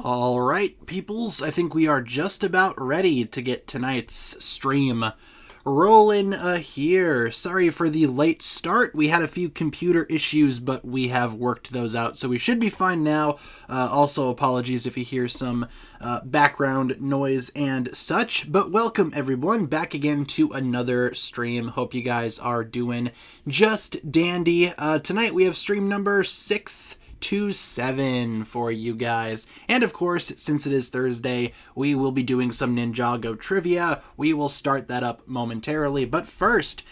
All right, peoples, I think we are just about ready to get tonight's stream rolling here. Sorry for the late start. We had a few computer issues, but we have worked those out, so we should be fine now. Also, apologies if you hear some background noise and such, but welcome everyone back again to another stream. Hope you guys are doing just dandy. Tonight we have stream number 627 for you guys. And of course, since it is Thursday, we will be doing some Ninjago trivia. We will start that up momentarily. But first,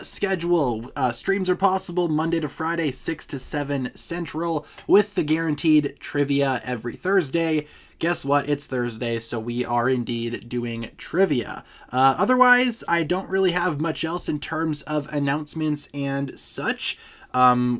schedule. Streams are possible Monday to Friday, 6 to 7 Central, with the guaranteed trivia every Thursday. Guess what? It's Thursday, so we are indeed doing trivia. Otherwise, I don't really have much else in terms of announcements and such.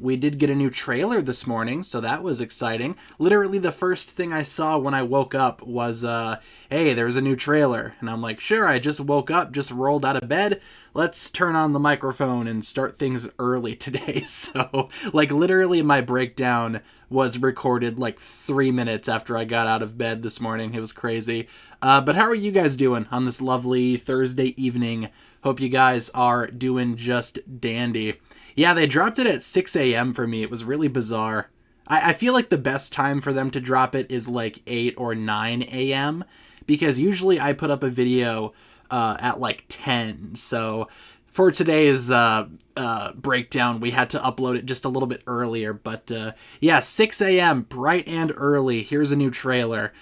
We did get a new trailer this morning, so that was exciting. Literally the first thing I saw when I woke up was, hey, there's a new trailer. And I'm like, sure, I just woke up, just rolled out of bed. Let's turn on the microphone and start things early today. So, like, literally my breakdown was recorded like 3 minutes after I got out of bed this morning. It was crazy. But how are you guys doing on this lovely Thursday evening? Hope you guys are doing just dandy. Yeah, they dropped it at 6 a.m. for me. It was really bizarre. I feel like the best time for them to drop it is like 8 or 9 a.m. because usually I put up a video at like 10. So for today's breakdown, we had to upload it just a little bit earlier. But yeah, 6 a.m., bright and early. Here's a new trailer.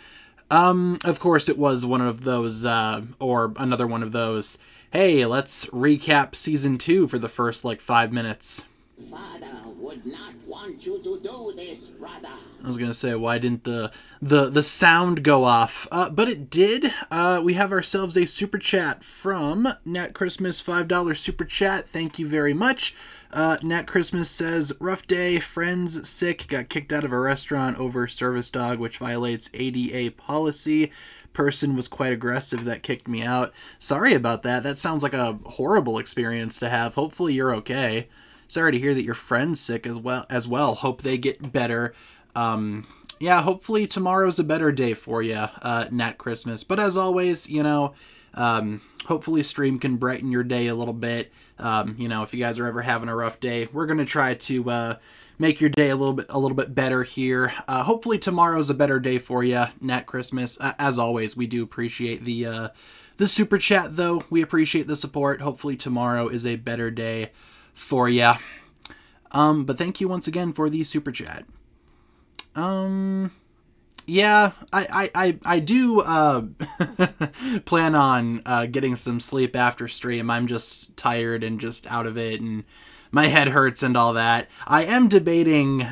Of course, it was one of those, or another one of those, hey, let's recap Season 2 for the first, like, 5 minutes. Father would not want you to do this, brother. I was gonna say, why didn't the sound go off? But it did. We have ourselves a super chat from Nat Christmas, $5 super chat. Thank you very much. Nat Christmas says, rough day, friends sick, got kicked out of a restaurant over service dog, which violates ADA policy. Person was quite aggressive that kicked me out. Sorry about that. That sounds like a horrible experience to have. Hopefully you're okay. sorry to hear that your friend's sick as well. Hope they get better. Yeah, hopefully tomorrow's a better day for you, Nat Christmas. But as always, hopefully stream can brighten your day a little bit. If you guys are ever having a rough day, we're gonna try to make your day a little bit better here. Hopefully tomorrow's a better day for you, Nat Christmas. As always, we do appreciate the super chat, though. We appreciate the support. Hopefully tomorrow is a better day for you. But thank you once again for the super chat. Yeah, I do plan on getting some sleep after stream. I'm just tired and just out of it, and my head hurts and all that. I am debating,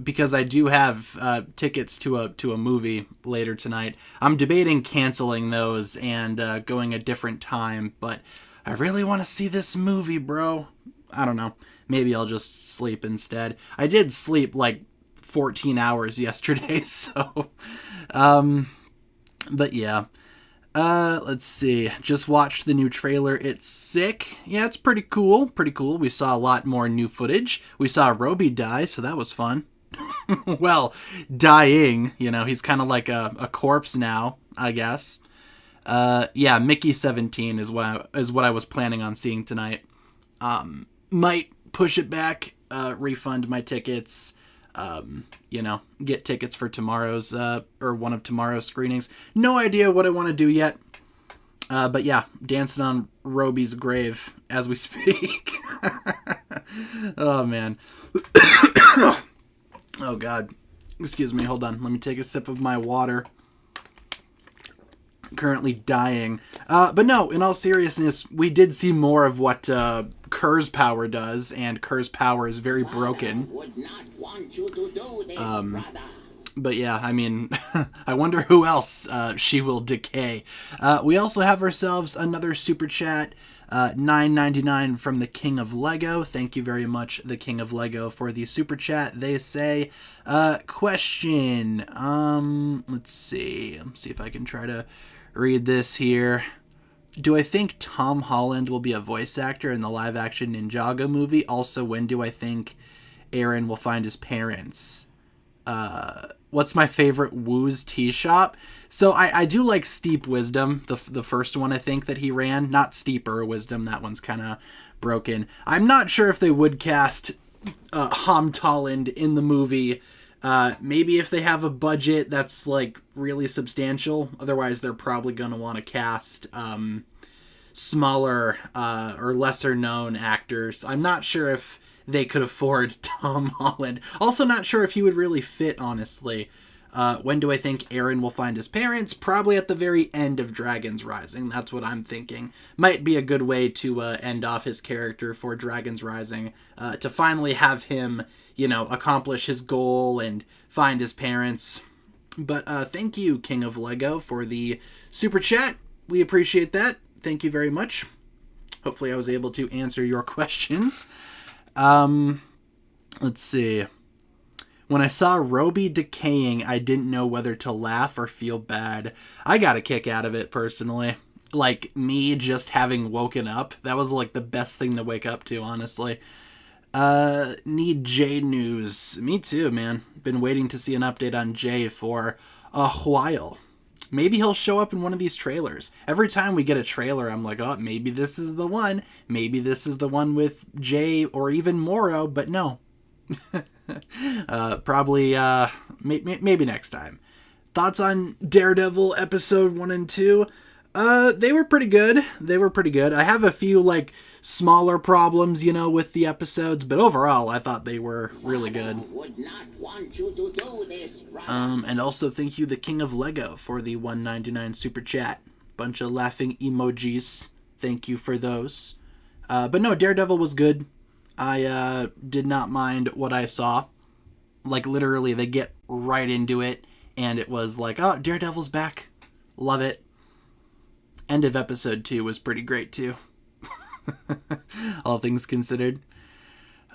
because I do have tickets to a movie later tonight. I'm debating canceling those and going a different time, but I really want to see this movie, bro. I don't know. Maybe I'll just sleep instead. I did sleep like 14 hours yesterday, so but yeah, let's see, just watched the new trailer. It's sick. Yeah, it's pretty cool. We saw a lot more new footage. We saw Roby die, so that was fun. Well, dying, he's kind of like a corpse now, I guess. Yeah, Mickey 17 is what I was planning on seeing tonight. Might push it back, refund my tickets, get tickets for tomorrow's, or one of tomorrow's screenings. No idea what I want to do yet. But yeah, dancing on Roby's grave as we speak. Oh, man. Oh, God. Excuse me. Hold on. Let me take a sip of my water. Currently dying. But no, in all seriousness, we did see more of what Kerr's power does, and Kerr's power is very broken. Would not want you to do this, brother. But yeah, I mean, I wonder who else she will decay. We also have ourselves another super chat, $9.99 from the King of Lego. Thank you very much, the King of Lego, for the super chat. They say, question. Let's see if I can try to read this here. Do I think Tom Holland will be a voice actor in the live-action Ninjago movie? Also, when do I think Aaron will find his parents? What's my favorite Woo's tea shop? So I do like Steep Wisdom, the first one I think that he ran. Not Steeper Wisdom, that one's kind of broken. I'm not sure if they would cast Tom Holland in the movie. Maybe if they have a budget that's like really substantial. Otherwise, they're probably going to want to cast smaller or lesser known actors. I'm not sure if they could afford Tom Holland. Also not sure if he would really fit, honestly. When do I think Aaron will find his parents? Probably at the very end of Dragon's Rising. That's what I'm thinking. Might be a good way to end off his character for Dragon's Rising. To finally have him, accomplish his goal and find his parents. But thank you, King of Lego, for the super chat. We appreciate that. Thank you very much. Hopefully I was able to answer your questions. Let's see. When I saw Roby decaying, I didn't know whether to laugh or feel bad. I got a kick out of it, personally. Like, me just having woken up. That was, like, the best thing to wake up to, honestly. Need Jay news. Me too, man. Been waiting to see an update on Jay for a while. Maybe he'll show up in one of these trailers. Every time we get a trailer, I'm like, oh, maybe this is the one. Maybe this is the one with Jay or even Moro, but no. Probably, maybe next time. Thoughts on Daredevil episode 1 and 2? They were pretty good. I have a few, like, smaller problems, with the episodes, but overall, I thought they were really good. Would not want you to do this, brother. And also thank you, the King of Lego, for the $1.99 super chat. Bunch of laughing emojis. Thank you for those. But no, Daredevil was good. I did not mind what I saw. Like, literally, they get right into it, and it was like, oh, Daredevil's back. Love it. End of episode 2 was pretty great, too. All things considered.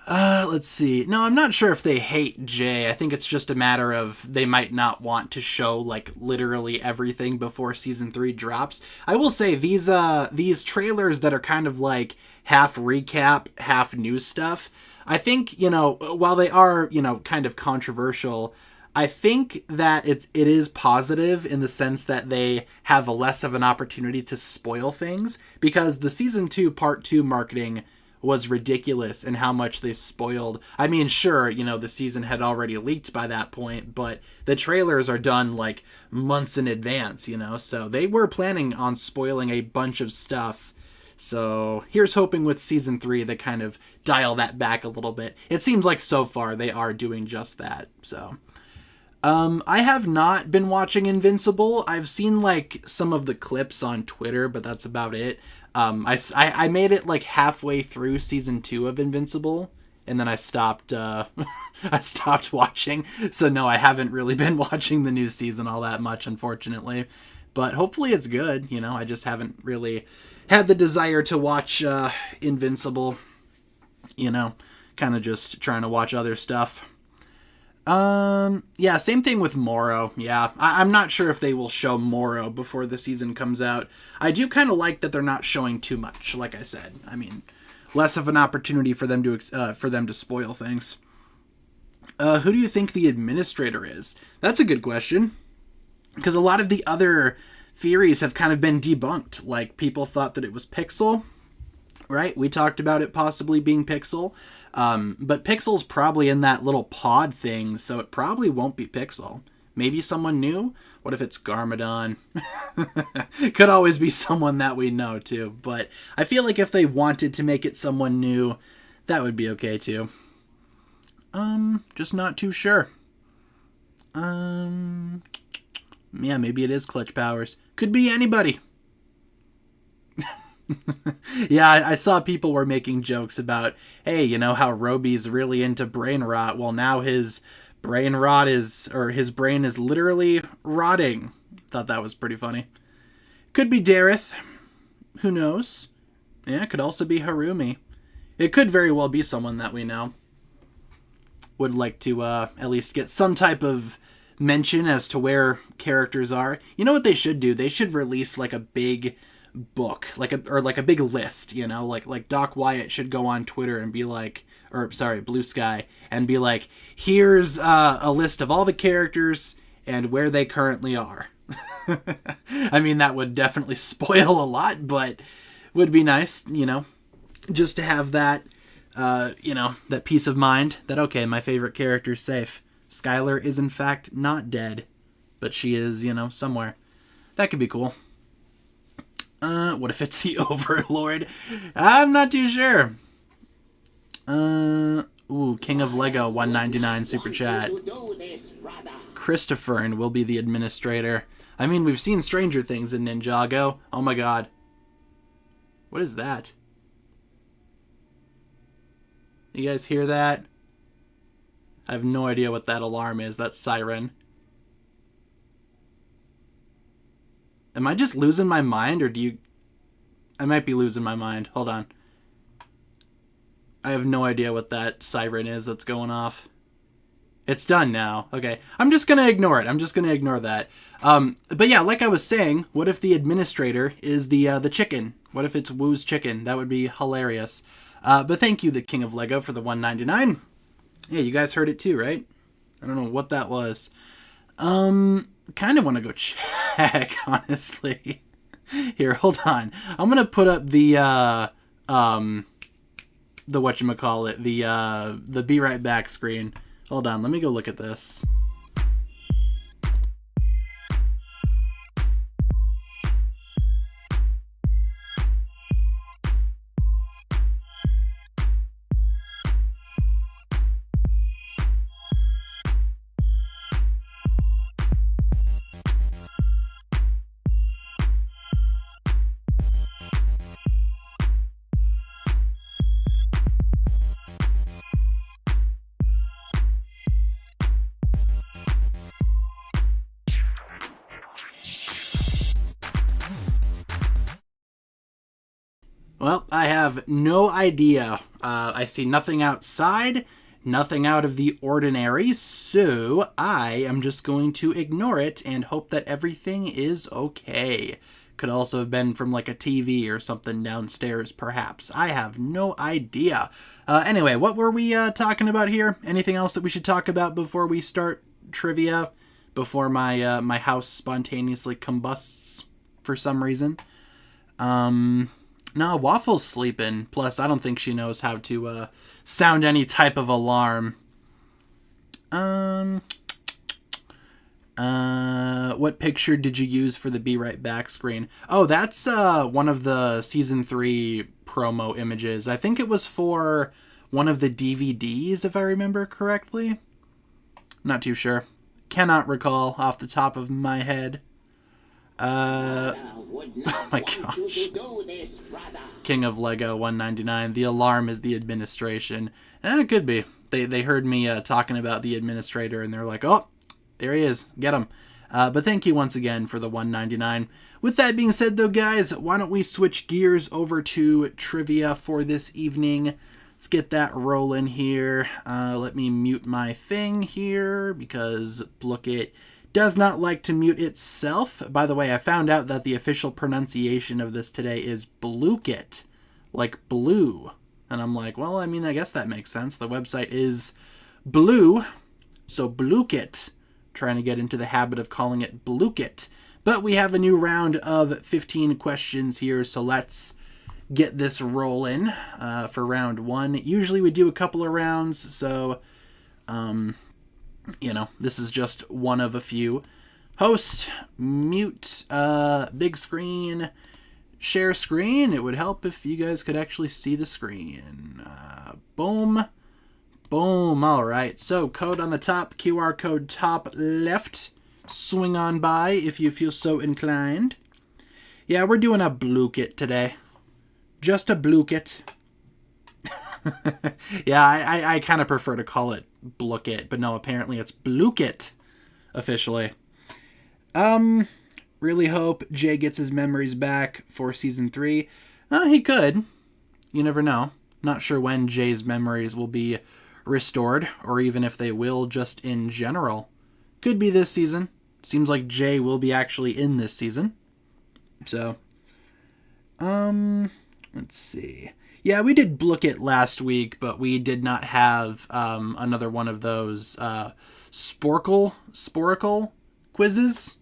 Let's see. No, I'm not sure if they hate Jay. I think it's just a matter of they might not want to show like literally everything before season 3 drops. I will say these trailers that are kind of like half recap, half new stuff. I think, while they are, kind of controversial, I think that it is positive in the sense that they have less of an opportunity to spoil things, because the season 2 part 2 marketing was ridiculous in how much they spoiled. I mean, sure, the season had already leaked by that point, but the trailers are done like months in advance, so they were planning on spoiling a bunch of stuff. So here's hoping with season 3 they kind of dial that back a little bit. It seems like so far they are doing just that. So I have not been watching Invincible. I've seen like some of the clips on Twitter, but that's about it. I made it like halfway through season 2 of Invincible, and then I stopped. I stopped watching. So no, I haven't really been watching the new season all that much, unfortunately. But hopefully it's good. I just haven't really had the desire to watch Invincible. Kind of just trying to watch other stuff. Yeah, same thing with Moro. Yeah, I'm not sure if they will show Moro before the season comes out. I do kind of like that they're not showing too much, like I said. I mean, less of an opportunity for them to spoil things. Who do you think the administrator is? That's a good question, because a lot of the other theories have kind of been debunked. Like, people thought that it was Pixel, right? We talked about it possibly being Pixel. But Pixel's probably in that little pod thing, so it probably won't be Pixel. Maybe someone new? What if it's Garmadon? Could always be someone that we know, too. But I feel like if they wanted to make it someone new, that would be okay, too. Just not too sure. Yeah, maybe it is Clutch Powers. Could be anybody. Yeah, I saw people were making jokes about, hey, how Roby's really into brain rot. Well, now his brain is literally rotting. Thought that was pretty funny. Could be Dareth. Who knows? Yeah, it could also be Harumi. It could very well be someone that we know. Would like to at least get some type of mention as to where characters are. You know what they should do? They should release like a big book, like a big list, like Doc Wyatt should go on Twitter and be like, Blue Sky, and be like, here's a list of all the characters and where they currently are. I mean, that would definitely spoil a lot, but would be nice, just to have that, that peace of mind that, okay, my favorite character's safe. Skylar is in fact not dead, but she is, somewhere. That could be cool. What if it's the Overlord? I'm not too sure. King of Lego 199 super chat. Christopher and will be the administrator. I mean, we've seen Stranger Things in Ninjago. Oh my god. What is that? You guys hear that? I have no idea what that alarm is. That siren. Am I just losing my mind, or do you... I might be losing my mind. Hold on. I have no idea what that siren is that's going off. It's done now. Okay. I'm just going to ignore it. I'm just going to ignore that. But yeah, like I was saying, what if the administrator is the chicken? What if it's Woo's chicken? That would be hilarious. But thank you, the King of Lego, for the $1.99. Yeah, you guys heard it too, right? I don't know what that was. Kind of want to go check, honestly. Here, hold on. I'm gonna put up the whatchamacallit, the be right back screen. Hold on, let me go look at this. Well, I have no idea. I see nothing outside, nothing out of the ordinary, so I am just going to ignore it and hope that everything is okay. Could also have been from like a TV or something downstairs, perhaps. I have no idea. Anyway, what were we talking about here? Anything else that we should talk about before we start trivia? Before my house spontaneously combusts for some reason? No, Waffle's sleeping. Plus, I don't think she knows how to sound any type of alarm. What picture did you use for the Be Right Back screen? Oh, that's one of the Season 3 promo images. I think it was for one of the DVDs, if I remember correctly. Not too sure. Cannot recall off the top of my head. Oh my gosh. King of Lego 199. The alarm is the administration. It could be. They heard me talking about the administrator and they're like, oh, there he is. Get him. But thank you once again for the 199. With that being said, though, guys, why don't we switch gears over to trivia for this evening? Let's get that rolling here. Let me mute my thing here because Blookit does not like to mute itself. By the way, I found out that the official pronunciation of this today is Blookit, like blue. And I'm like, well, I mean, I guess that makes sense. The website is blue, so Blookit. Trying to get into the habit of calling it Blookit. But we have a new round of 15 questions here, so let's get this rolling for round 1. Usually we do a couple of rounds, so this is just one of a few. Host, mute, big screen, share screen. It would help if you guys could actually see the screen. Boom. Boom. All right. So code on the top, QR code top left. Swing on by if you feel so inclined. Yeah, we're doing a Blookit today. Just a Blookit. Yeah, I kind of prefer to call it Blookit, but no, apparently it's Blookit officially. Really hope Jay gets his memories back for season 3. He could. You never know. Not sure when Jay's memories will be restored, or even if they will just in general. Could be this season. Seems like Jay will be actually in this season. So, let's see. Yeah, we did Blookit last week, but we did not have another one of those Sporkle quizzes.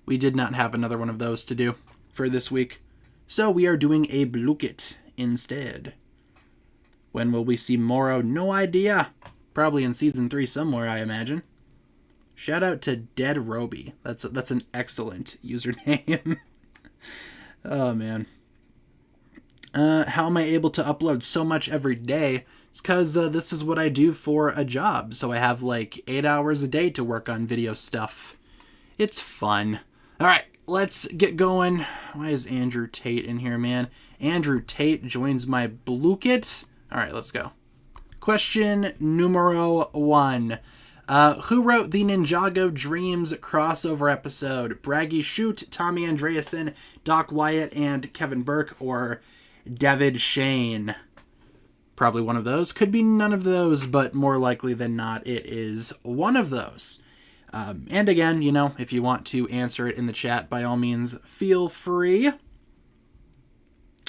We did not have another one of those to do for this week. So we are doing a Blookit instead. When will we see Moro? No idea. Probably in season 3 somewhere, I imagine. Shout out to Dead Roby. That's an excellent username. Oh, man. How am I able to upload so much every day? It's because this is what I do for a job. So I have like 8 hours a day to work on video stuff. It's fun. All right, let's get going. Why is Andrew Tate in here, man? Andrew Tate joins my Blookit. All right, let's go. Question numero 1. Who wrote the Ninjago Dreams crossover episode? Braggy Shoot, Tommy Andreasen, Doc Wyatt, and Kevin Burke, or David Shane? Probably one of those. Could be none of those, but more likely than not, it is one of those. And again, if you want to answer it in the chat, by all means, feel free.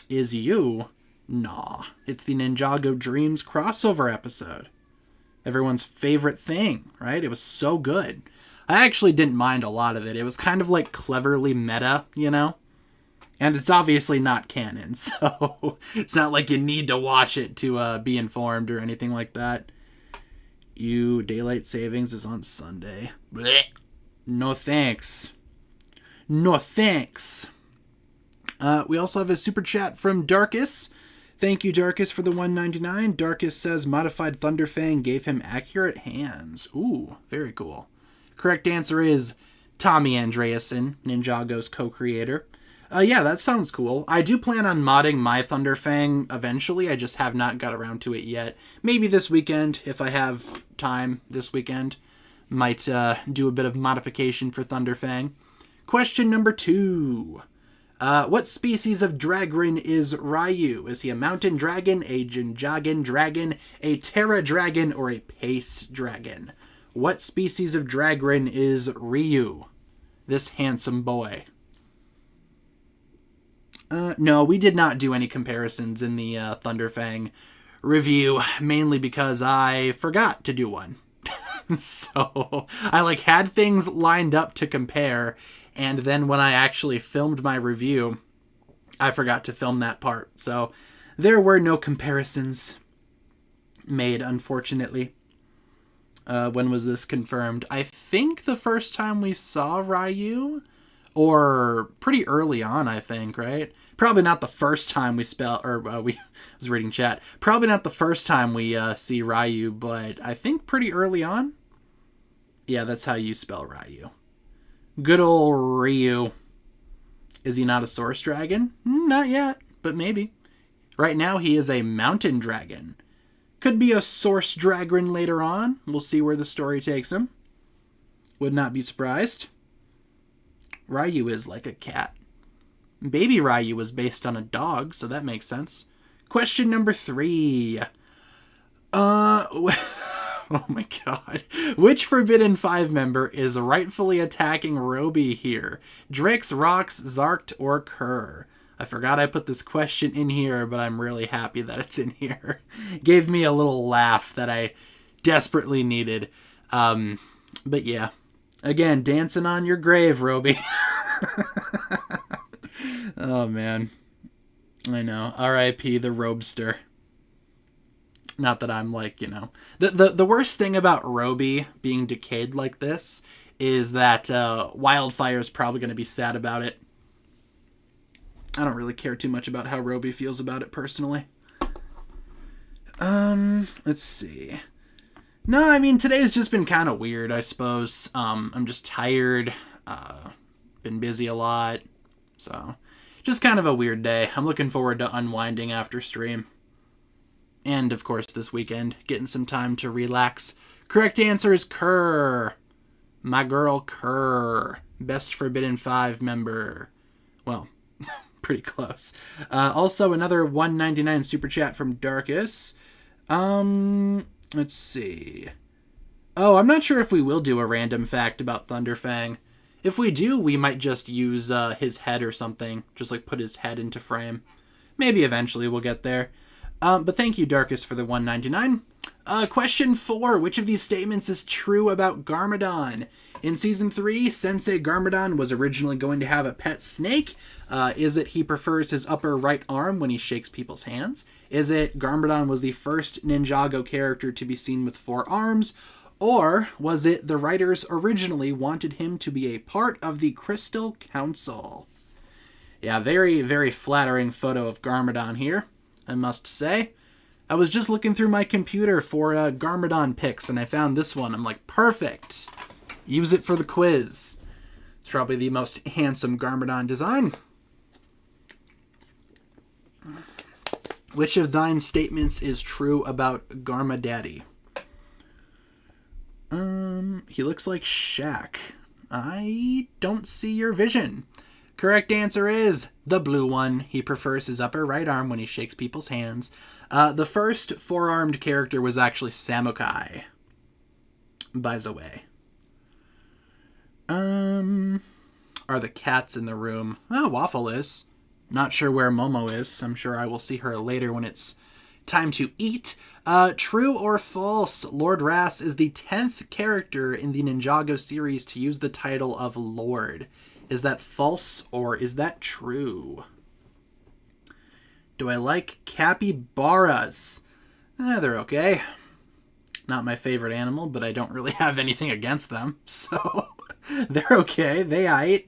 Is you? Nah, it's the Ninjago Dreams crossover episode. Everyone's favorite thing, right? It was so good. I actually didn't mind a lot of it. It was kind of like cleverly meta, And it's obviously not canon, so it's not like you need to watch it to be informed or anything like that. Daylight savings is on Sunday. Blech. No thanks. No thanks. We also have a super chat from Darkus. Thank you, Darkus, for the $1.99. Darkus says Modified Thunderfang gave him accurate hands. Ooh, very cool. Correct answer is Tommy Andreasen, Ninjago's co-creator. Yeah, that sounds cool. I do plan on modding my Thunderfang eventually. I just have not got around to it yet. Maybe this weekend, if I have time this weekend. Might do a bit of modification for Thunderfang. Question number 2. What species of dragon is Ryu? Is he a mountain dragon, a Jinjagan dragon, a Terra dragon, or a Pace dragon? What species of dragon is Ryu? This handsome boy. No, we did not do any comparisons in the Thunderfang review, mainly because I forgot to do one. So I had things lined up to compare, and then when I actually filmed my review, I forgot to film that part. So there were no comparisons made, unfortunately. When was this confirmed? I think the first time we saw Ryu, or pretty early on, I think, right? Probably not the first time we was reading chat. Probably not the first time we see Ryu, but I think pretty early on. Yeah, that's how you spell Ryu. Good old Ryu. Is he not a source dragon? Not yet, but maybe. Right now he is a mountain dragon. Could be a source dragon later on. We'll see where the story takes him. Would not be surprised. Ryu is like a cat. Baby Ryu was based on a dog, so that makes sense. Question number 3. Oh my god. Which Forbidden 5 member is rightfully attacking Roby here? Drix, Rox, Zarkt, or Kerr? I forgot I put this question in here, but I'm really happy that it's in here. Gave me a little laugh that I desperately needed. But yeah. Again, dancing on your grave, Roby. Oh, man. I know. R.I.P. the Robester. Not that I'm The worst thing about Roby being decayed like this is that Wildfire's probably going to be sad about it. I don't really care too much about how Roby feels about it personally. Let's see. No, I mean, today's just been kind of weird, I suppose. I'm just tired. Been busy a lot. So, just kind of a weird day. I'm looking forward to unwinding after stream. And, of course, this weekend, getting some time to relax. Correct answer is Kerr. My girl Kerr. Best Forbidden 5 member. Well, pretty close. Also, another $1.99 super chat from Darkus. Let's see. Oh, I'm not sure if we will do a random fact about Thunderfang. If we do, we might just use his head or something. Just put his head into frame. Maybe eventually we'll get there. But thank you, Darkus, for the $1.99. Question 4. Which of these statements is true about Garmadon? In Season 3, Sensei Garmadon was originally going to have a pet snake. Is it he prefers his upper right arm when he shakes people's hands? Is it Garmadon was the first Ninjago character to be seen with 4 arms? Or was it the writers originally wanted him to be a part of the Crystal Council? Yeah, very, very flattering photo of Garmadon here, I must say. I was just looking through my computer for Garmadon pics, and I found this one. I'm like, perfect. Use it for the quiz. It's probably the most handsome Garmadon design. Which of thine statements is true about Garmadaddy? He looks like Shaq. I don't see your vision. Correct answer is the blue one. He prefers his upper right arm when he shakes people's hands. The first 4-armed character was actually Samukai, by the way. Are the cats in the room? Oh, Waffle is. Not sure where Momo is. I'm sure I will see her later when it's time to eat. True or false? Lord Ras is the 10th character in the Ninjago series to use the title of Lord. Is that false or is that true? Do I like capybaras? They're okay. Not my favorite animal, but I don't really have anything against them, so they're okay. They aight.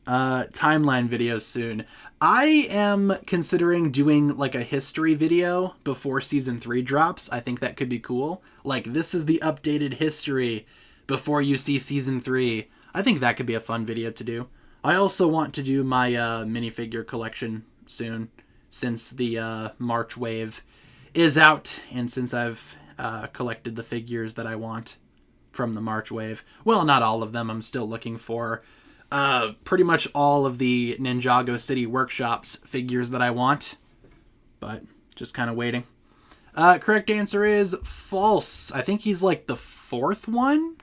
Timeline videos soon. I am considering doing a history video before Season 3 drops. I think that could be cool. This is the updated history before you see Season 3. I think that could be a fun video to do. I also want to do my minifigure collection soon, since the March wave is out, and since I've collected the figures that I want from the March wave. Well, not all of them. I'm still looking for Pretty much all of the Ninjago City Workshops figures that I want, but just kind of waiting. Correct answer is false. I think he's like the 4th one,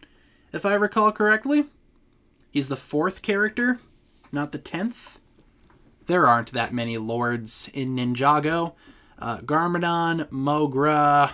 if I recall correctly. He's the 4th character, not the 10th. There aren't that many lords in Ninjago. Garmadon, Mogra,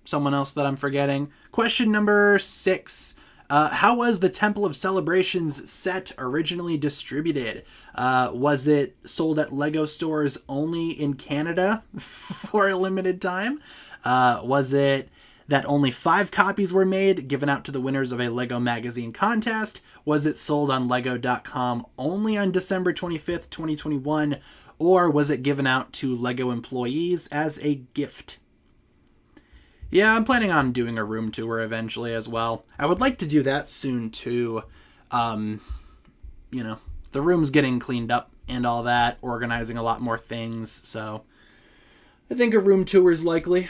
someone else that I'm forgetting. Question number 6. How was the Temple of Celebrations set originally distributed? Was it sold at LEGO stores only in Canada for a limited time? Was it that only 5 copies were made, given out to the winners of a LEGO magazine contest? Was it sold on LEGO.com only on December 25th, 2021? Or was it given out to LEGO employees as a gift? Yeah, I'm planning on doing a room tour eventually as well. I would like to do that soon too. The room's getting cleaned up and all that, organizing a lot more things, so I think a room tour is likely.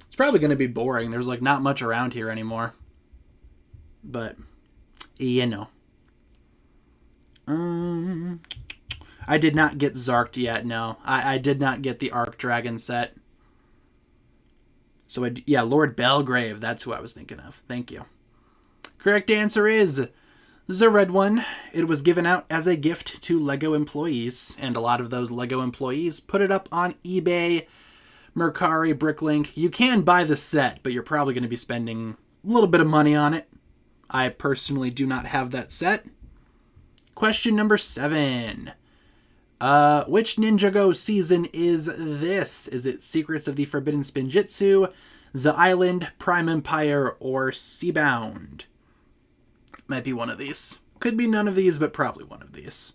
It's probably going to be boring. There's like not much around here anymore. But, I did not get Zarked yet, no. I did not get the Arc Dragon set. So, Lord Belgrave, that's who I was thinking of. Thank you. Correct answer is the red one. It was given out as a gift to LEGO employees, and a lot of those LEGO employees put it up on eBay, Mercari, Bricklink. You can buy the set, but you're probably going to be spending a little bit of money on it. I personally do not have that set. Question number 7. Which Ninjago season is this? Is it Secrets of the Forbidden Spinjitzu, The Island, Prime Empire, or Seabound? Might be one of these. Could be none of these, but probably one of these.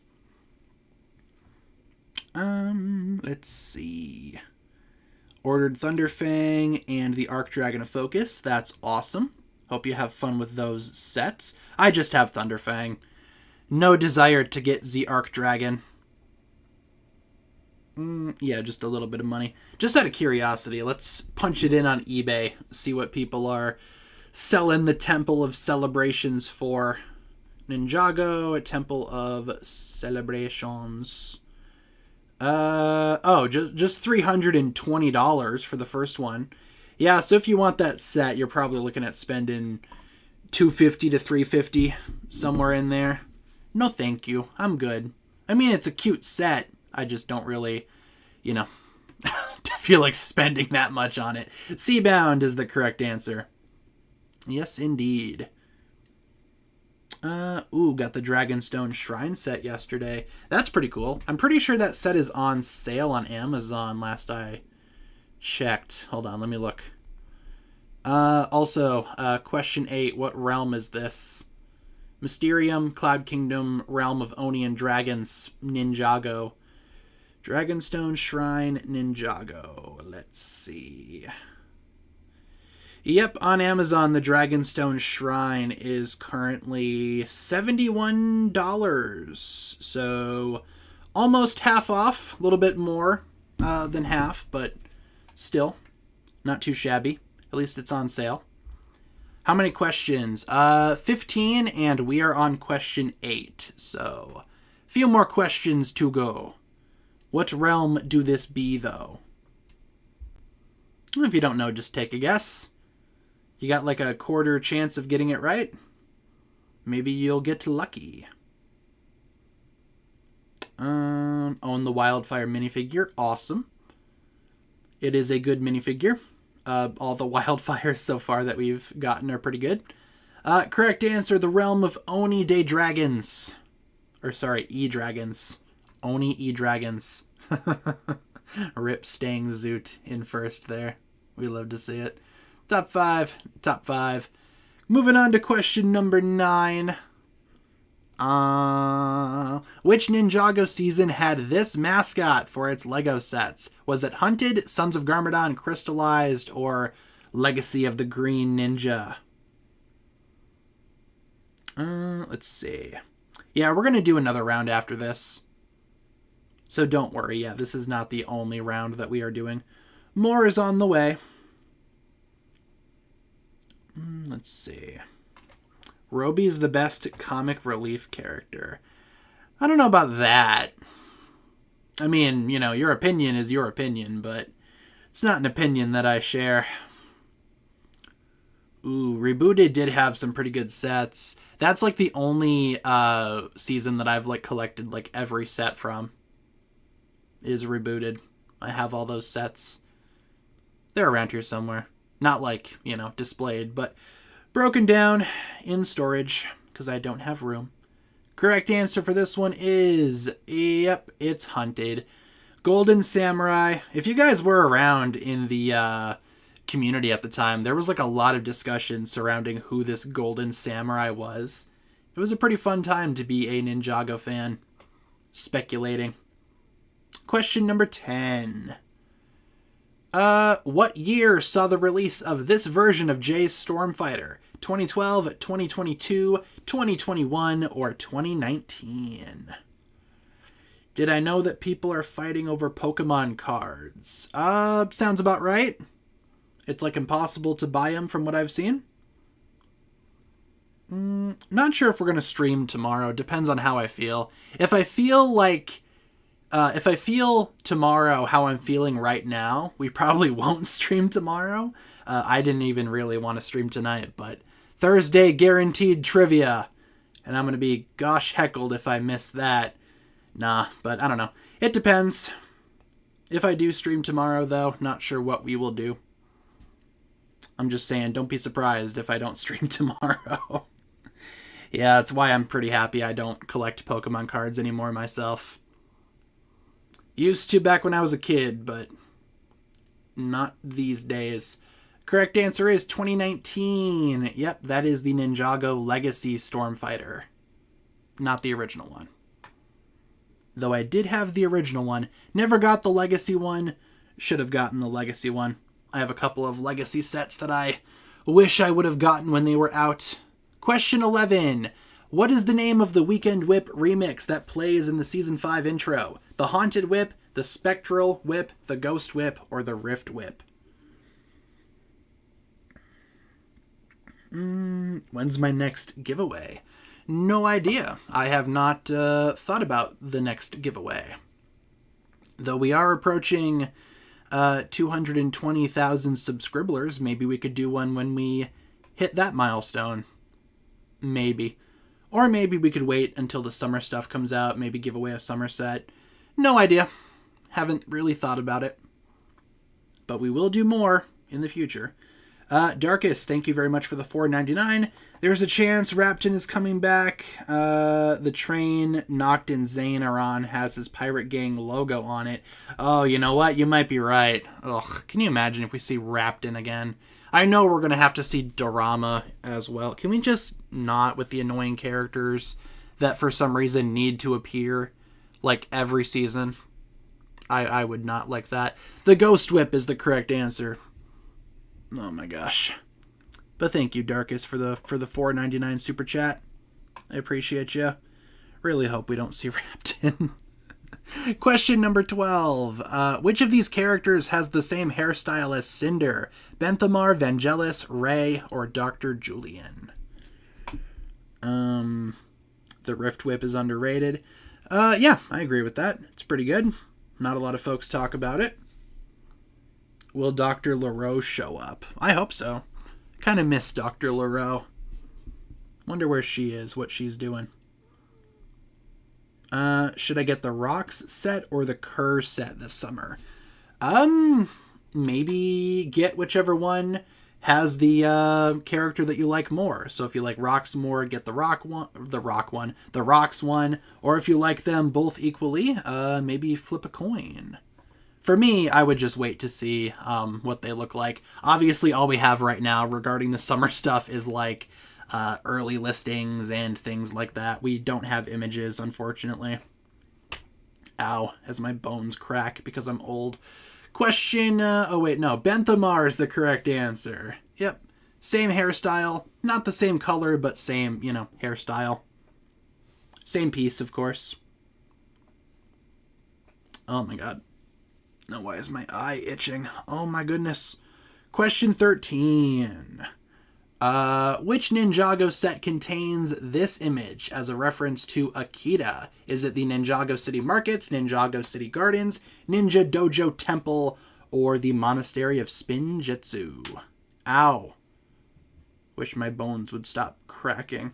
Let's see. Ordered Thunderfang and the Arc Dragon of Focus. That's awesome. Hope you have fun with those sets. I just have Thunderfang. No desire to get the Arc Dragon. Yeah, just a little bit of money. Just out of curiosity, let's punch it in on eBay. See what people are selling the Temple of Celebrations for. Ninjago, a Temple of Celebrations. Just $320 for the first one. Yeah, so if you want that set, you're probably looking at spending $250 to $350, somewhere in there. No thank you. I'm good. I mean, it's a cute set. I just don't really, feel like spending that much on it. Seabound is the correct answer. Yes, indeed. Got the Dragonstone Shrine set yesterday. That's pretty cool. I'm pretty sure that set is on sale on Amazon last I checked. Hold on, let me look. Question 8. What realm is this? Mysterium, Cloud Kingdom, Realm of Oni and Dragons, Ninjago. Dragonstone Shrine, Ninjago. Let's see. Yep, on Amazon, the Dragonstone Shrine is currently $71. So, almost half off. A little bit more than half, but still, not too shabby. At least it's on sale. How many questions? 15, and we are on question 8. So, a few more questions to go. What realm do this be, though? If you don't know, just take a guess. You got like a quarter chance of getting it right. Maybe you'll get lucky. Own the Wildfire minifigure. Awesome. It is a good minifigure. All the Wildfires so far that we've gotten are pretty good. Correct answer, the realm of Oni de Dragons. E-Dragons. Oni E-Dragons. Rip Stang Zoot in first there. We love to see it. Top 5. Moving on to question number 9. Which Ninjago season had this mascot for its LEGO sets? Was it Hunted, Sons of Garmadon Crystallized, or Legacy of the Green Ninja? Let's see. Yeah, we're going to do another round after this. So don't worry, yeah, this is not the only round that we are doing. More is on the way. Let's see. Roby's the best comic relief character. I don't know about that. I mean, your opinion is your opinion, but it's not an opinion that I share. Ooh, Rebooted did have some pretty good sets. That's like the only season that I've like collected like every set from. Is Rebooted. I have all those sets. They're around here somewhere. Not like, displayed, but broken down in storage because I don't have room. Correct answer for this one is, yep, it's Hunted. Golden Samurai. If you guys were around in the community at the time, there was like a lot of discussion surrounding who this Golden Samurai was. It was a pretty fun time to be a Ninjago fan. Speculating. Question number 10. What year saw the release of this version of Jay's Stormfighter? 2012, 2022, 2021, or 2019? Did I know that people are fighting over Pokemon cards? Sounds about right. It's like impossible to buy them from what I've seen. Not sure if we're going to stream tomorrow. Depends on how I feel. If I feel tomorrow how I'm feeling right now, we probably won't stream tomorrow. I didn't even really want to stream tonight, but Thursday guaranteed trivia. And I'm going to be gosh heckled if I miss that. Nah, but I don't know. It depends. If I do stream tomorrow, though, not sure what we will do. I'm just saying, don't be surprised if I don't stream tomorrow. Yeah, that's why I'm pretty happy I don't collect Pokemon cards anymore myself. Used to back when I was a kid, but not these days. Correct answer is 2019. Yep, that is the Ninjago Legacy Stormfighter. Not the original one. Though I did have the original one. Never got the Legacy one. Should have gotten the Legacy one. I have a couple of Legacy sets that I wish I would have gotten when they were out. Question 11. What is the name of the Weekend Whip remix that plays in the Season 5 intro? The Haunted Whip, the Spectral Whip, the Ghost Whip, or the Rift Whip? When's my next giveaway? No idea. I have not thought about the next giveaway. Though we are approaching 220,000 subscribers, maybe we could do one when we hit that milestone. Maybe. Or maybe we could wait until the summer stuff comes out, maybe give away a summer set. No idea. Haven't really thought about it. But we will do more in the future. Darkest, thank you very much for the $4.99. There's a chance Rapton is coming back. The train Noct and Zane are on has his Pirate Gang logo on it. Oh, you know what? You might be right. Ugh, can you imagine if we see Rapton again? I know we're going to have to see Dorama as well. Can we just not with the annoying characters that for some reason need to appear like every season? I would not like that. The Ghost Whip is the correct answer. Oh my gosh. But thank you, Darkest, for the $4.99 super chat. I appreciate you. Really hope we don't see Rapton. Question number 12. Which of these characters has the same hairstyle as Cinder? Benthamar, Vangelis, Ray, or Dr. Julian? The Rift Whip is underrated. Yeah, I agree with that. It's pretty good. Not a lot of folks talk about it. Will Dr. LaRoe show up? I hope so. Kind of miss Dr. LaRoe. Wonder where she is, what she's doing. Should I get the Rocks set or the Kerr set this summer? Maybe get whichever one has the character that you like more. So if you like Rocks more, get the Rocks one. Or if you like them both equally, maybe flip a coin. For me, I would just wait to see what they look like. Obviously, all we have right now regarding the summer stuff is like early listings and things like that. We don't have images, unfortunately. Ow, as my bones crack because I'm old. Question, Benthamar is the correct answer. Yep, same hairstyle. Not the same color, but same, hairstyle. Same piece, of course. Oh my god. Now, why is my eye itching? Oh my goodness. Question 13. Which Ninjago set contains this image as a reference to Akita? Is it the Ninjago City Markets, Ninjago City Gardens, Ninja Dojo Temple, or the Monastery of Spinjitzu? Ow. Wish my bones would stop cracking.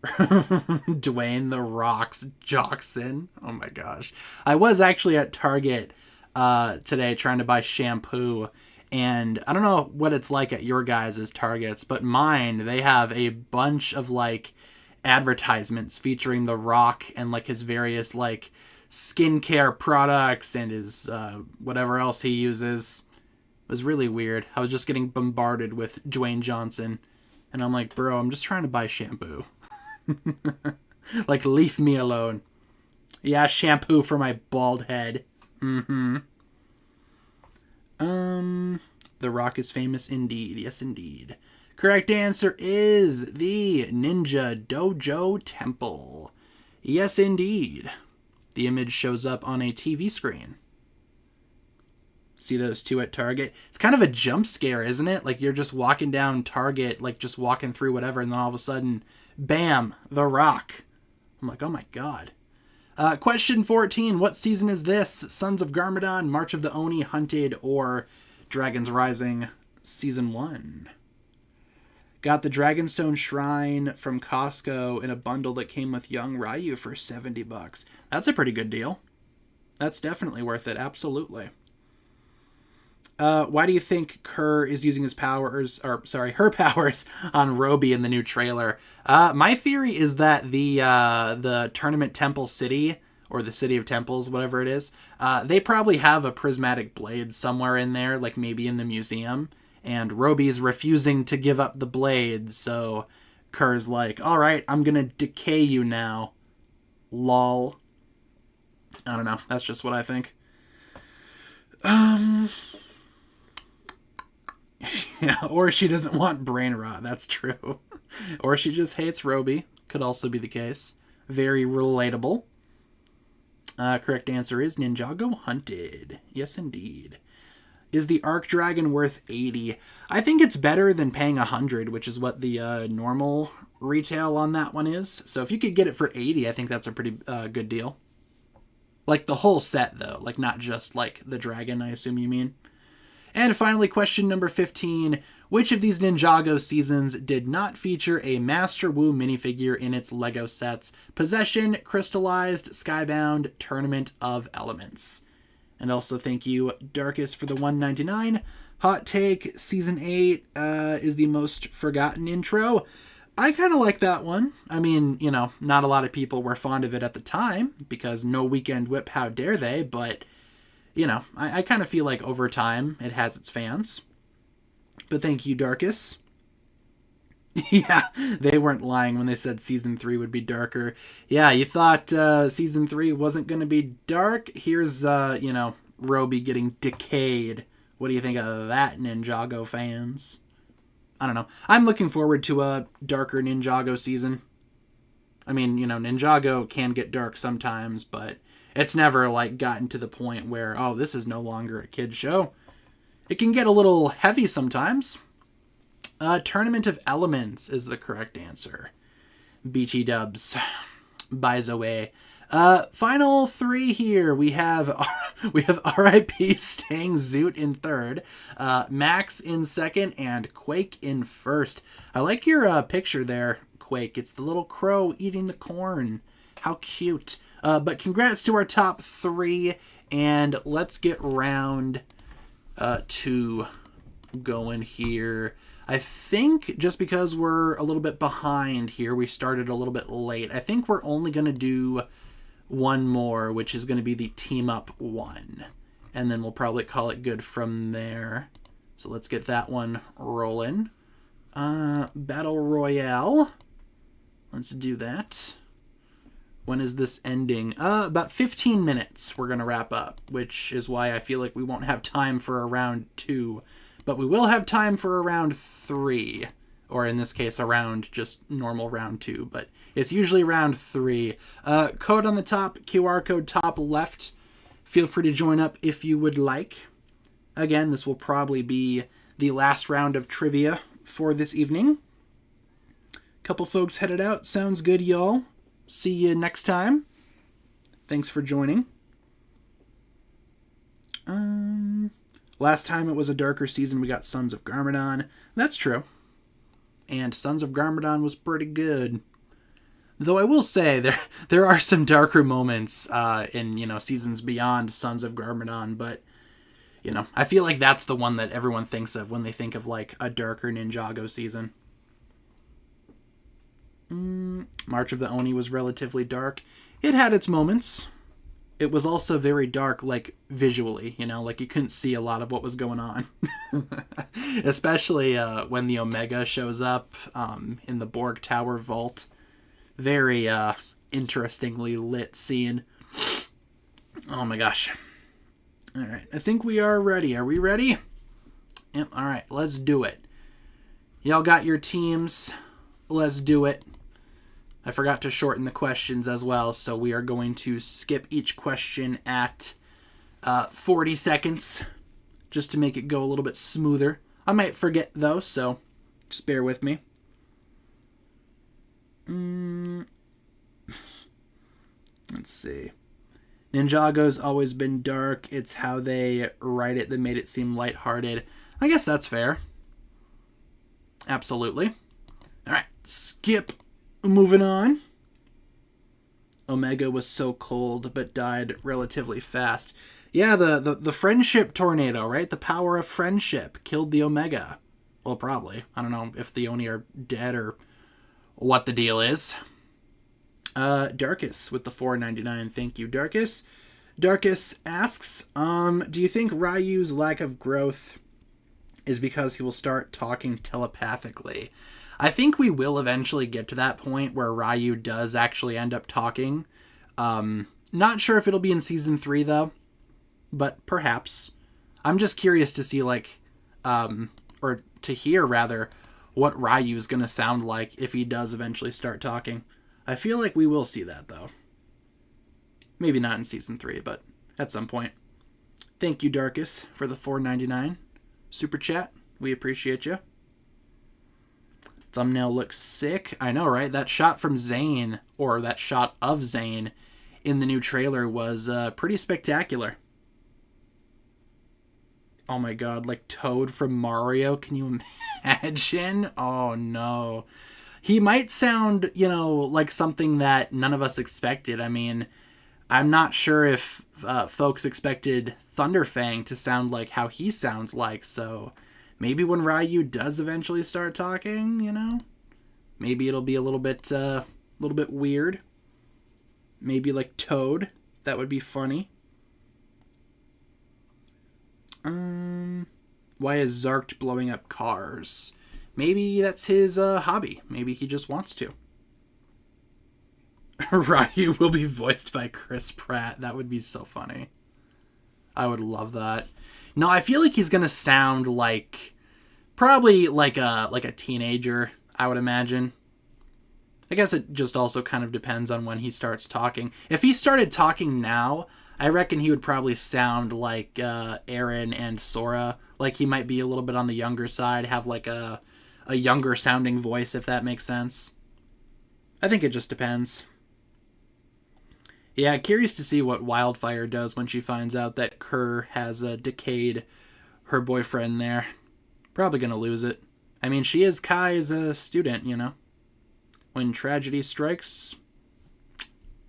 Dwayne the Rocks Jockson. Oh my gosh. I was actually at Target today trying to buy shampoo. And I don't know what it's like at your guys' Targets, but mine, they have a bunch of like advertisements featuring The Rock and like his various like skincare products and his whatever else he uses. It was really weird. I was just getting bombarded with Dwayne Johnson. And I'm like, bro, I'm just trying to buy shampoo. Like, leave me alone. Yeah, shampoo for my bald head. The Rock is famous indeed. Yes, indeed. Correct answer is the Ninja Dojo Temple. Yes, indeed. The image shows up on a TV screen. See those two at Target? It's kind of a jump scare, isn't it? Like, you're just walking down Target, like, just walking through whatever, and then all of a sudden, bam, The Rock. I'm like, oh my god. Question 14. What season is this? Sons of Garmadon, March of the Oni, Hunted, or Dragon's Rising Season 1? Got the Dragonstone Shrine from Costco in a bundle that came with Young Ryu for $70. That's a pretty good deal. That's definitely worth it. Absolutely. Why do you think Kerr is using her powers on Roby in the new trailer? My theory is that the Tournament Temple City, or the City of Temples, whatever it is, they probably have a prismatic blade somewhere in there, like maybe in the museum, and Roby's refusing to give up the blade, so Kerr's like, alright, I'm gonna decay you now. Lol. I don't know, that's just what I think. Yeah, or she doesn't want brain rot, that's true. Or she just hates Roby, could also be the case. Very relatable. Correct answer is Ninjago Hunted. Yes, indeed. Is the Arc Dragon worth $80? I think it's better than paying $100, which is what the normal retail on that one is. So if you could get it for $80, I think that's a pretty good deal. Like the whole set, though. Like not just like the dragon, I assume you mean. And finally, question number 15. Which of these Ninjago seasons did not feature a Master Wu minifigure in its LEGO sets? Possession, Crystallized, Skybound, Tournament of Elements. And also thank you, Darkus, for the $1.99. Hot take, Season 8 is the most forgotten intro. I kind of like that one. I mean, you know, not a lot of people were fond of it at the time, because no Weekend Whip, how dare they, but... You know, I kind of feel like over time it has its fans. But thank you, Darkus. Yeah, they weren't lying when they said Season 3 would be darker. Yeah, you thought Season 3 wasn't going to be dark? Here's, you know, Roby getting decayed. What do you think of that, Ninjago fans? I don't know. I'm looking forward to a darker Ninjago season. I mean, you know, Ninjago can get dark sometimes, but... It's never, like, gotten to the point where, oh, this is no longer a kid's show. It can get a little heavy sometimes. Tournament of Elements is the correct answer. BT dubs. By Zoe. Final three here. We have R.I.P. Stang Zoot in third, Max in second, and Quake in first. I like your picture there, Quake. It's the little crow eating the corn. How cute. But congrats to our top three, and let's get round two going here. I think just because we're a little bit behind here, we started a little bit late. I think we're only going to do one more, which is going to be the Team Up one. And then we'll probably call it good from there. So let's get that one rolling. Battle Royale. Let's do that. When is this ending? About 15 minutes we're going to wrap up, which is why I feel like we won't have time for a round 2. But we will have time for a round 3. Or in this case, around just normal round 2. But it's usually round 3. Code on the top, QR code top left. Feel free to join up if you would like. Again, this will probably be the last round of trivia for this evening. Couple folks headed out. Sounds good, y'all. See you next time. Thanks for joining. Last time it was a darker season, we got Sons of Garmadon. That's true. And Sons of Garmadon was pretty good. Though I will say there are some darker moments in seasons beyond Sons of Garmadon, but I feel like that's the one that everyone thinks of when they think of like a darker Ninjago season. March of the Oni was relatively dark. It had its moments. It was also very dark, like visually, like you couldn't see a lot of what was going on. Especially when the Omega shows up in the Borg Tower vault. Very interestingly lit scene. Oh my gosh. Alright, I think we are ready. Are we ready? Yep, alright, let's do it. Y'all got your teams. Let's do it. I forgot to shorten the questions as well, so we are going to skip each question at 40 seconds, just to make it go a little bit smoother. I might forget, though, so just bear with me. Let's see. Ninjago's always been dark. It's how they write it that made it seem lighthearted. I guess that's fair. Absolutely. Alright, skip. Moving on. Omega was so cold, but died relatively fast. Yeah, the friendship tornado, right? The power of friendship killed the Omega. Well, probably. I don't know if the Oni are dead or what the deal is. Darkus with the $4.99. Thank you, Darkus. Darkus asks, do you think Ryu's lack of growth is because he will start talking telepathically? I think we will eventually get to that point where Ryu does actually end up talking. Not sure if it'll be in season 3 though, but perhaps. I'm just curious to see or to hear rather, what Ryu's gonna sound like if he does eventually start talking. I feel like we will see that though. Maybe not in season 3, but at some point. Thank you, Darkus, for the $4.99 super chat. We appreciate you. Thumbnail looks sick. I know, right? That shot from Zane, or that shot of Zane in the new trailer was pretty spectacular. Oh my god, like Toad from Mario. Can you imagine? Oh no. He might sound, like something that none of us expected. I mean, I'm not sure if folks expected Thunderfang to sound like how he sounds like, so maybe when Ryu does eventually start talking, maybe it'll be a little bit weird. Maybe like Toad. That would be funny. Why is Zarked blowing up cars? Maybe that's his hobby. Maybe he just wants to. Ryu will be voiced by Chris Pratt. That would be so funny. I would love that. No, I feel like he's gonna sound like probably like a teenager, I would imagine. I guess it just also kind of depends on when he starts talking. If he started talking now, I reckon he would probably sound like Eren and Sora. Like he might be a little bit on the younger side, have like a younger sounding voice, if that makes sense. I think it just depends. Yeah, curious to see what Wildfire does when she finds out that Kerr has decayed her boyfriend there. Probably gonna lose it. I mean, she is Kai's student, When tragedy strikes,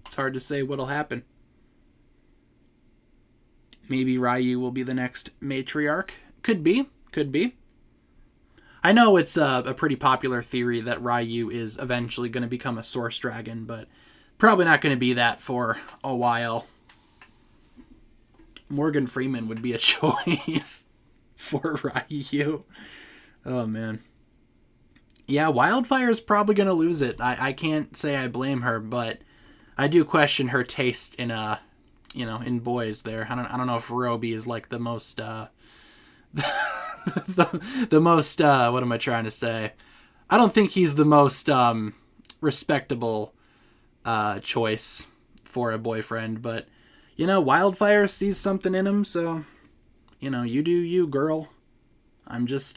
it's hard to say what'll happen. Maybe Ryu will be the next matriarch. Could be. I know it's a pretty popular theory that Ryu is eventually going to become a Source Dragon, but probably not going to be that for a while. Morgan Freeman would be a choice for Ryu. Oh, man. Yeah, Wildfire's probably going to lose it. I can't say I blame her, but I do question her taste in in boys there. I don't know if Roby is like the most the most what am I trying to say? I don't think he's the most respectable choice for a boyfriend, but Wildfire sees something in him, so you do you, girl. I'm just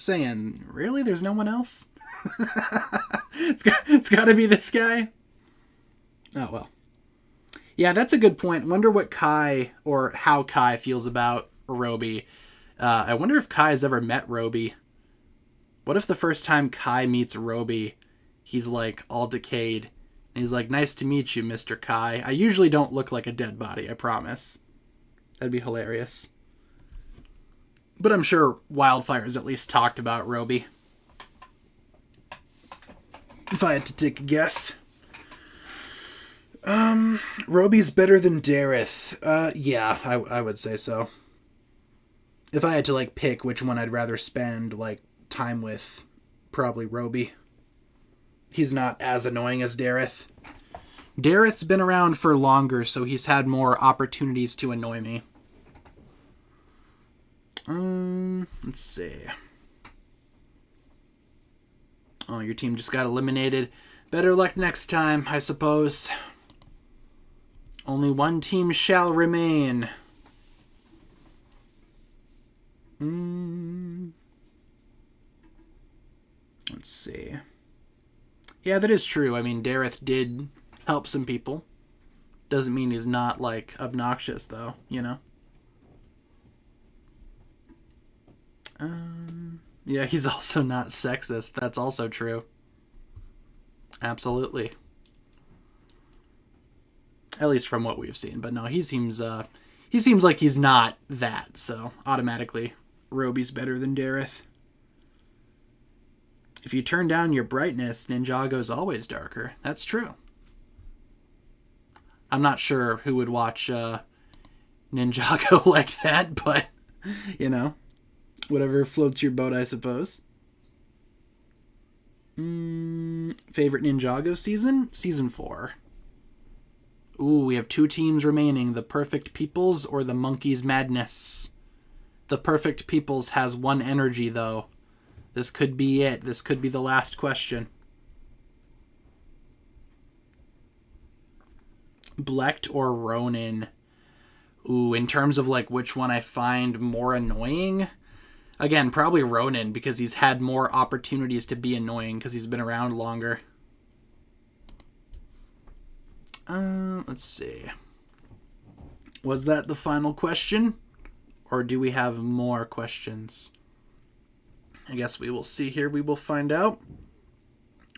saying. Really, there's no one else. It's got to be this guy. Oh well. Yeah, that's a good point. Wonder what Kai or how Kai feels about Roby. I wonder if Kai's ever met Roby. What if the first time Kai meets Roby, he's like all decayed, and he's like, "Nice to meet you, Mr. Kai. I usually don't look like a dead body, I promise." That'd be hilarious. But I'm sure Wildfire's at least talked about Roby. If I had to take a guess. Roby's better than Dareth. Yeah, I would say so. If I had to, like, pick which one I'd rather spend, like, time with, probably Roby. He's not as annoying as Dareth. Dareth's been around for longer, so he's had more opportunities to annoy me. Let's see. Oh, your team just got eliminated. Better luck next time, I suppose. Only one team shall remain. Let's see. Yeah, that is true. I mean, Dareth did help some people. Doesn't mean he's not, like, obnoxious, though, you know? Yeah, he's also not sexist. That's also true. Absolutely. At least from what we've seen. But no, he seems like he's not that, so automatically Roby's better than Dareth. If you turn down your brightness, Ninjago's always darker. That's true. I'm not sure who would watch Ninjago like that, but, you know, whatever floats your boat, I suppose. Favorite Ninjago season? Season 4. Ooh, we have 2 teams remaining. The Perfect Peoples or the Monkey's Madness. The Perfect Peoples has 1 energy, though. This could be it. This could be the last question. Blecht or Ronin? Ooh, in terms of, like, which one I find more annoying? Again, probably Ronin, because he's had more opportunities to be annoying because he's been around longer. Let's see. Was that the final question? Or do we have more questions? I guess we will see here. We will find out.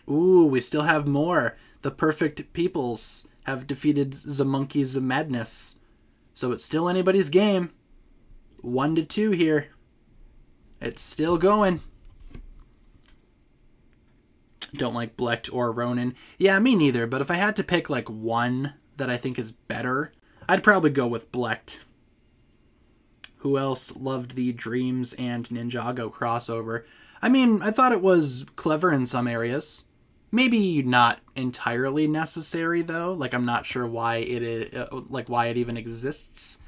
Ooh, we still have more. The Perfect Peoples have defeated the Monkeys of Madness. So it's still anybody's game. 1-2 here. It's still going. Don't like Blecht or Ronin. Yeah, me neither, but if I had to pick like one that I think is better, I'd probably go with Blecht. Who else loved the Dreams and Ninjago crossover? I mean, I thought it was clever in some areas. Maybe not entirely necessary though. Like, I'm not sure why it even exists,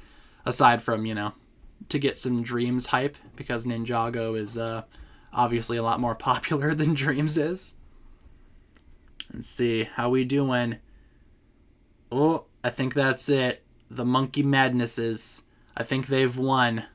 aside from, you know, to get some Dreams hype, because Ninjago is obviously a lot more popular than Dreams is. Let's see, how we doing? Oh, I think that's it. The Monkey Madnesses. I think they've won.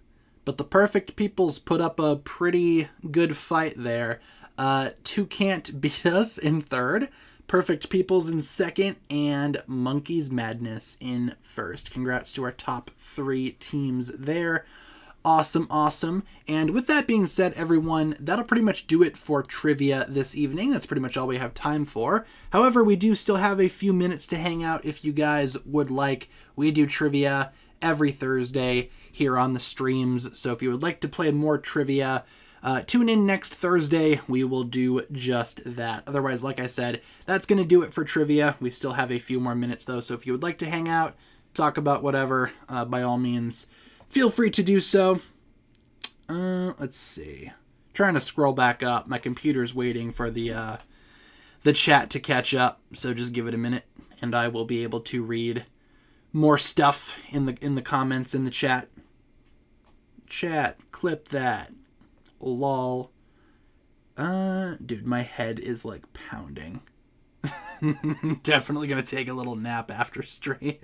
But the Perfect Peoples put up a pretty good fight there. 2 can't beat us in 3rd. Perfect Peoples in 2nd. And Monkey's Madness in 1st. Congrats to our top 3 teams there. Awesome, awesome. And with that being said, everyone, that'll pretty much do it for trivia this evening. That's pretty much all we have time for. However, we do still have a few minutes to hang out if you guys would like. We do trivia every Thursday here on the streams. So if you would like to play more trivia, tune in next Thursday. We will do just that. Otherwise, like I said, that's going to do it for trivia. We still have a few more minutes, though. So if you would like to hang out, talk about whatever, by all means, feel free to do so. Let's see. Trying to scroll back up. My computer's waiting for the chat to catch up. So just give it a minute, and I will be able to read more stuff in the comments in the chat. Chat, clip that. Lol. Dude, my head is like pounding. Definitely gonna take a little nap after stream.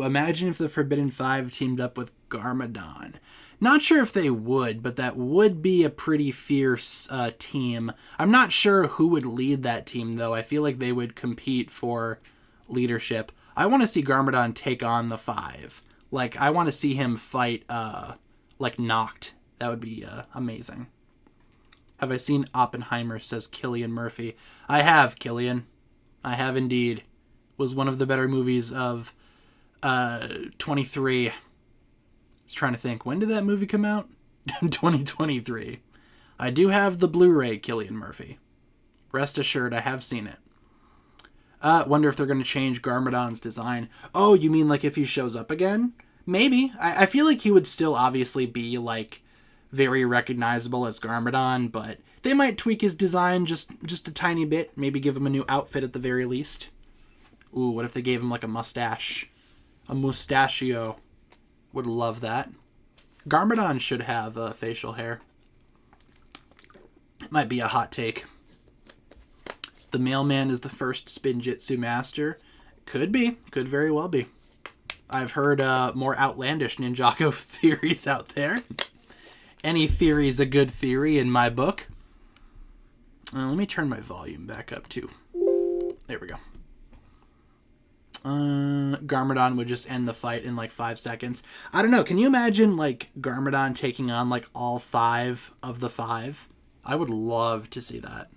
Imagine if the Forbidden Five teamed up with Garmadon. Not sure if they would, but that would be a pretty fierce team. I'm not sure who would lead that team, though. I feel like they would compete for leadership. I want to see Garmadon take on the Five. Like, I want to see him fight, like, Noct. That would be amazing. Have I seen Oppenheimer, says Cillian Murphy. I have, Cillian. I have indeed. Was one of the better movies of 23. I was trying to think, when did that movie come out? 2023. I do have the Blu-ray, Cillian Murphy. Rest assured, I have seen it. Wonder if they're going to change Garmadon's design. Oh, you mean like if he shows up again? Maybe. I feel like he would still obviously be, like, very recognizable as Garmadon, but they might tweak his design just a tiny bit. Maybe give him a new outfit at the very least. Ooh, what if they gave him, like, a mustache? A mustachio. Would love that. Garmadon should have facial hair. Might be a hot take. The mailman is the first Spinjitzu master. Could be. Could very well be. I've heard more outlandish Ninjago theories out there. Any theory's a good theory in my book. Let me turn my volume back up, too. There we go. Garmadon would just end the fight in like 5 seconds. I don't know. Can you imagine like Garmadon taking on like all 5 of the 5? I would love to see that.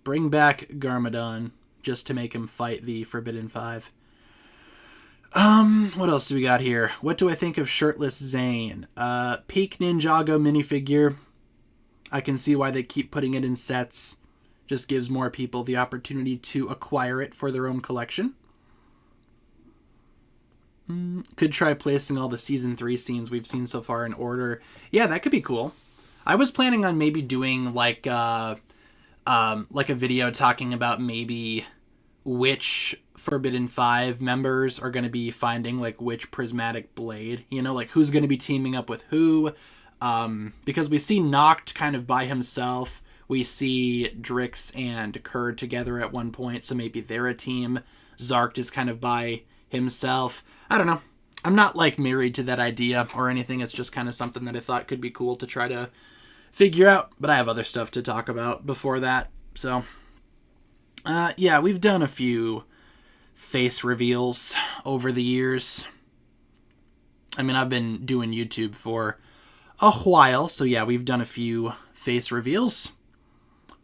Bring back Garmadon just to make him fight the Forbidden Five. What else do we got here? What do I think of Shirtless Zane? Peak Ninjago minifigure. I can see why they keep putting it in sets. Just gives more people the opportunity to acquire it for their own collection. Could try placing all the Season 3 scenes we've seen so far in order. Yeah, that could be cool. I was planning on maybe doing like a video talking about maybe which Forbidden Five members are going to be finding like which prismatic blade. You know, like who's going to be teaming up with who. Because we see Noct kind of by himself. We see Drix and Kurd together at one point, so maybe they're a team. Zarkt is kind of by himself. I don't know. I'm not like married to that idea or anything. It's just kind of something that I thought could be cool to try to figure out. But I have other stuff to talk about before that. So, yeah, we've done a few face reveals over the years. I mean, I've been doing YouTube for a while. So, yeah, we've done a few face reveals.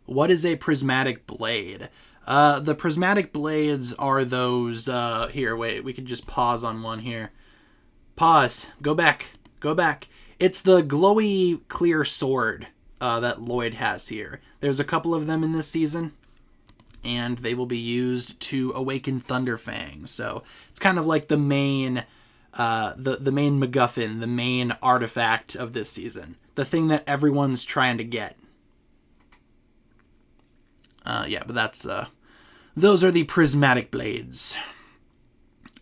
What is a prismatic blade? The prismatic blades are those, here, wait, we could just pause on one here. Pause. Go back. It's the glowy clear sword, that Lloyd has here. There's a couple of them in this season, and they will be used to awaken Thunderfang. So, it's kind of like the main, the main MacGuffin, the main artifact of this season. The thing that everyone's trying to get. Yeah, but that's, those are the prismatic blades.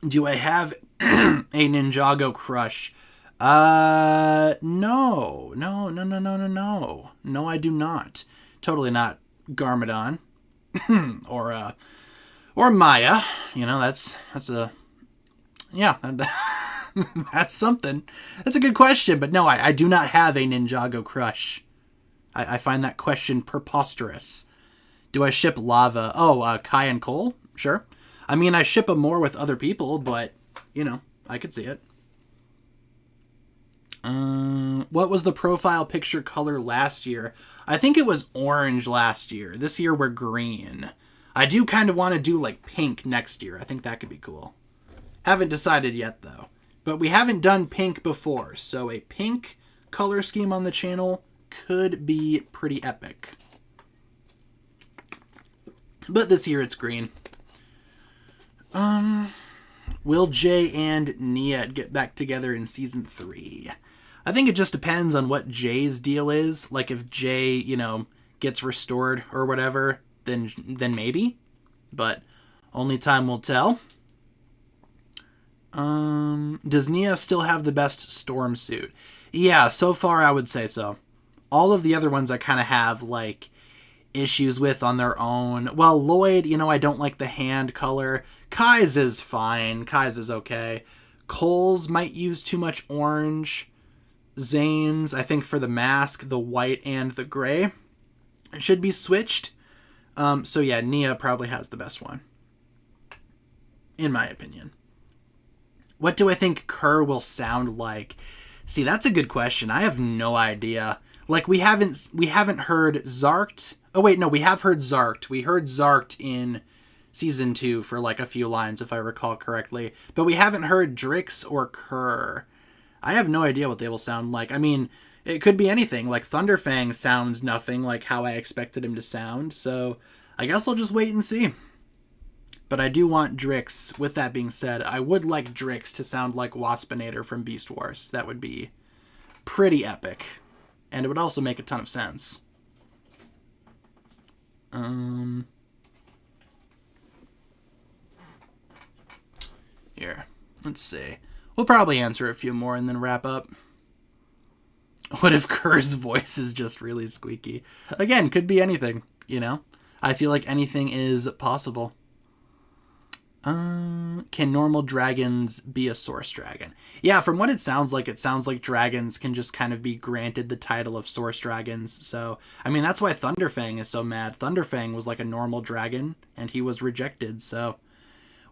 Do I have a Ninjago crush? No. No, I do not. Totally not Garmadon. or Maya. You know, that's a, yeah, that's something. That's a good question, but no, I do not have a Ninjago crush. I find that question preposterous. Do I ship Lava? Oh, Kai and Cole? Sure. I mean, I ship them more with other people, but, you know, I could see it. What was the profile picture color last year? I think it was orange last year. This year we're green. I do kind of want to do, like, pink next year. I think that could be cool. Haven't decided yet, though. But we haven't done pink before, so a pink color scheme on the channel could be pretty epic. But this year it's green. Will Jay and Nia get back together in Season 3? I think it just depends on what Jay's deal is. Like, if Jay, you know, gets restored or whatever, then maybe. But only time will tell. Does Nia still have the best storm suit? Yeah, so far I would say so. All of the other ones I kind of have, like, issues with on their own. Well, Lloyd, I don't like the hand color. Kai's is fine. Kai's is okay. Cole's might use too much orange. Zane's, I think for the mask, the white and the gray should be switched. So yeah, Nia probably has the best one, in my opinion. What do I think Kerr will sound like? See, that's a good question. I have no idea. Like, we haven't heard Zarked. Oh wait, no, we have heard Zarked. We heard Zarked in season 2 for like a few lines, if I recall correctly. But we haven't heard Drix or Kerr. I have no idea what they will sound like. I mean, it could be anything. Like, Thunderfang sounds nothing like how I expected him to sound. So I guess I'll just wait and see. But I do want Drix. With that being said, I would like Drix to sound like Waspinator from Beast Wars. That would be pretty epic. And it would also make a ton of sense. Here, let's see. We'll probably answer a few more and then wrap up. What if Kerr's voice is just really squeaky? Again, could be anything, I feel like anything is possible. Can normal dragons be a source dragon? Yeah, from what it sounds like dragons can just kind of be granted the title of source dragons. So, I mean, that's why Thunderfang is so mad. Thunderfang was like a normal dragon, and he was rejected, so...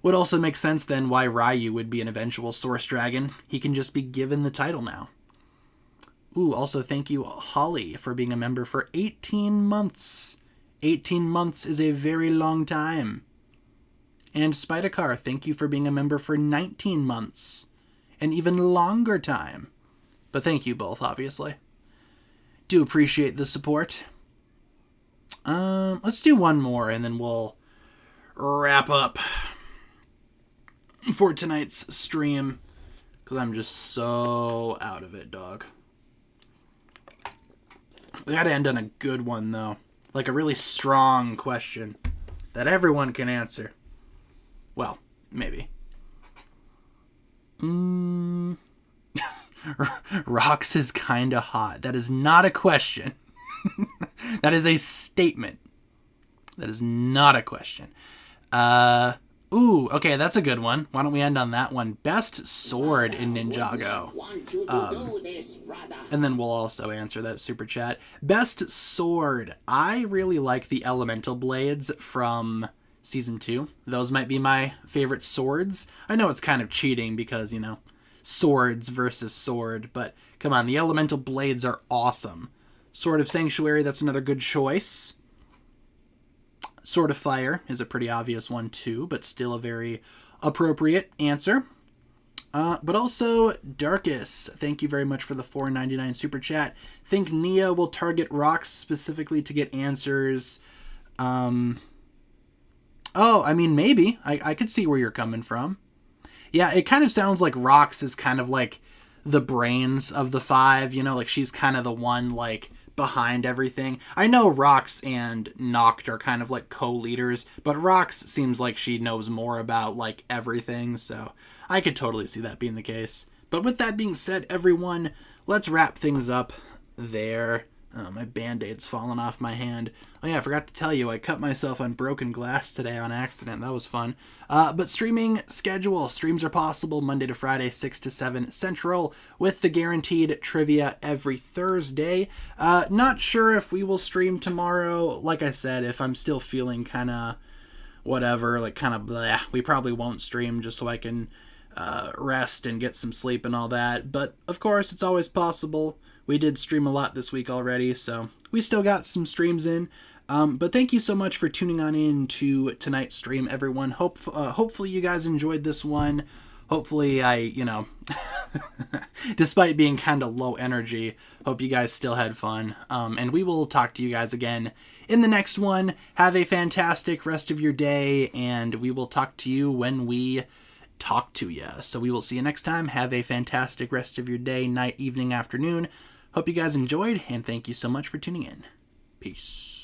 Would also make sense then why Ryu would be an eventual source dragon. He can just be given the title now. Ooh, also thank you, Holly, for being a member for 18 months. 18 months is a very long time. And Spidercar, thank you for being a member for 19 months. An even longer time. But thank you both, obviously. Do appreciate the support. Let's do one more and then we'll wrap up for tonight's stream. Because I'm just so out of it, dog. We gotta end on a good one, though. Like a really strong question that everyone can answer. Well, maybe. Rox is kinda hot. That is not a question. That is a statement. That is not a question. Ooh, okay, that's a good one. Why don't we end on that one? Best sword in Ninjago. And then we'll also answer that super chat. Best sword. I really like the elemental blades from season 2. Those might be my favorite swords. I know it's kind of cheating because, swords versus sword, but come on, the elemental blades are awesome. Sword of Sanctuary, that's another good choice. Sword of Fire is a pretty obvious one too, but still a very appropriate answer. But also Darkus, thank you very much for the $4.99 super chat. Think Nia will target Rox specifically to get answers. Oh, I mean, maybe. I could see where you're coming from. Yeah, it kind of sounds like Rox is kind of like the brains of the 5, like she's kind of the one like behind everything. I know Rox and Noct are kind of like co-leaders, but Rox seems like she knows more about like everything, so I could totally see that being the case. But with that being said, everyone, let's wrap things up there. My Band-Aid's fallen off my hand. Oh yeah, I forgot to tell you, I cut myself on broken glass today on accident. That was fun. But streaming schedule. Streams are possible Monday to Friday, 6 to 7 Central, with the guaranteed trivia every Thursday. Not sure if we will stream tomorrow. Like I said, if I'm still feeling kind of whatever, like kind of bleh, we probably won't stream just so I can rest and get some sleep and all that. But, of course, it's always possible. We did stream a lot this week already, so we still got some streams in. But thank you so much for tuning on in to tonight's stream, everyone. Hopefully you guys enjoyed this one. Hopefully I, despite being kind of low energy, hope you guys still had fun. And we will talk to you guys again in the next one. Have a fantastic rest of your day, and we will talk to you when we talk to you. So we will see you next time. Have a fantastic rest of your day, night, evening, afternoon. Hope you guys enjoyed, and thank you so much for tuning in. Peace.